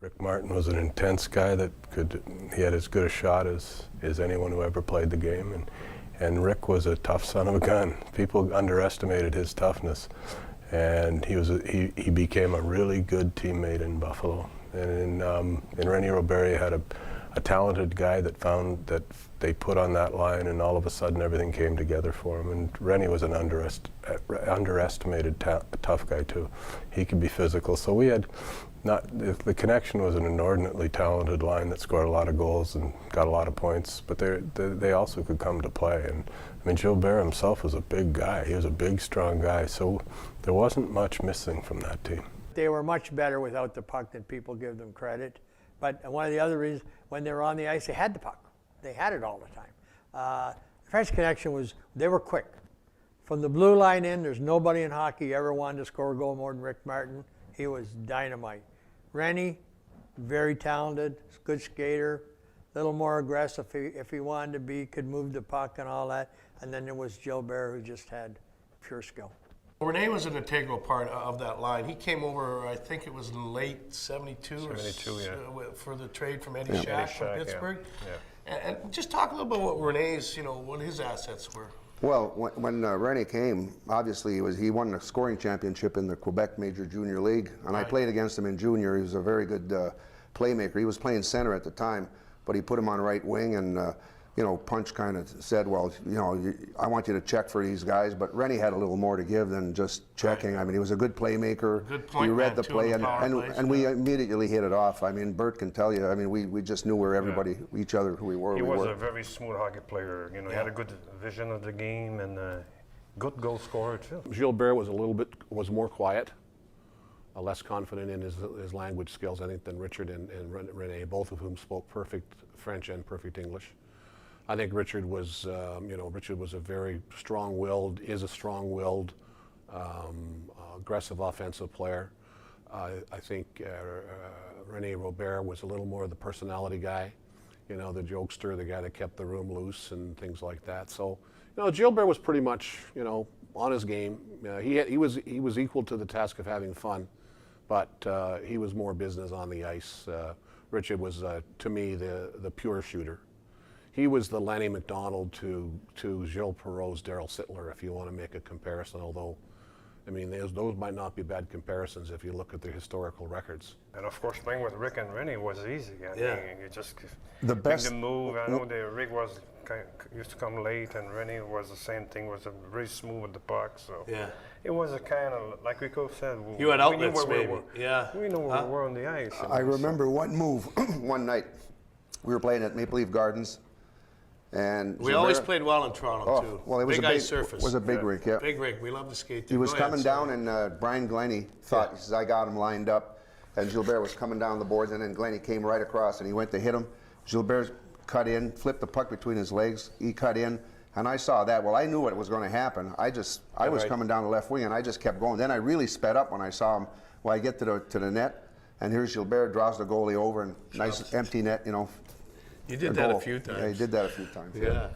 Rick Martin was an intense guy that he had as good a shot as anyone who ever played the game, and Rick was a tough son of a gun. People underestimated his toughness, and he became a really good teammate in Buffalo. And Rene Robert had a talented guy that found that they put on that line, and all of a sudden everything came together for him. And Rene was an underestimated tough guy too. He could be physical. So we had the connection was an inordinately talented line that scored a lot of goals and got a lot of points, but they also could come to play. And I mean, Gilbert himself was a big guy. He was a big, strong guy. So there wasn't much missing from that team. They were much better without the puck than people give them credit. But one of the other reasons, when they were on the ice, they had the puck. They had it all the time. The French connection was, they were quick. From the blue line in, there's nobody in hockey ever wanted to score a goal more than Rick Martin. He was dynamite. Rene, very talented, good skater, a little more aggressive if he wanted to be, could move the puck and all that. And then there was Gilbert, who just had pure skill. Rene was an integral part of that line. He came over, I think it was in late 72 for the trade from Eddie Shack from Pittsburgh. Yeah. And just talk a little bit about Rene's, what his assets were. Well, when Rene came, obviously he won the scoring championship in the Quebec Major Junior League, and I played against him in junior. He was a very good playmaker. He was playing center at the time, but he put him on right wing, and Punch kind of said, well, I want you to check for these guys, but Rene had a little more to give than just checking. I mean, he was a good playmaker. Good point. He read the play, and we immediately hit it off. I mean, Bert can tell you. I mean, we just knew where everybody, each other, who we were. He was a very smooth hockey player. He had a good vision of the game and good goal scorer too. Gilbert was more quiet, less confident in his language skills, I think, than Richard and Rene, both of whom spoke perfect French and perfect English. I think Richard was, Richard was a very strong-willed, aggressive offensive player. I think Rene Robert was a little more of the personality guy, the jokester, the guy that kept the room loose and things like that. So, Gilbert was pretty much, on his game. He was equal to the task of having fun, but he was more business on the ice. Richard was, to me, the pure shooter. He was the Lenny McDonald to Gilles Perreault's Daryl Sittler, if you want to make a comparison, although, I mean, those might not be bad comparisons if you look at the historical records. And of course, playing with Rick and Rene was easy. I mean, you just the best the move. I know Rick used to come late, and Rene was the same thing. Was very smooth with the puck. So it was a kind of, like Rico said. You had outlets, maybe. We know where we were on the ice. I remember one move one night. We were playing at Maple Leaf Gardens. And we always played well in Toronto too. Well, it was big ice surface. It was a big rink, yeah. Big rink. We love to skate. He was coming down, and Brian Glennie thought, he says, I got him lined up, and Gilbert was coming down the boards, and then Glennie came right across, and he went to hit him. Gilbert cut in, flipped the puck between his legs. He cut in, and I saw that. Well, I knew what was going to happen. I was coming down the left wing, and I just kept going. Then I really sped up when I saw him. Well, I get to the net, and here's Gilbert draws the goalie over, and nice empty net, You did that a few times. Yeah, he did that a few times. Yeah.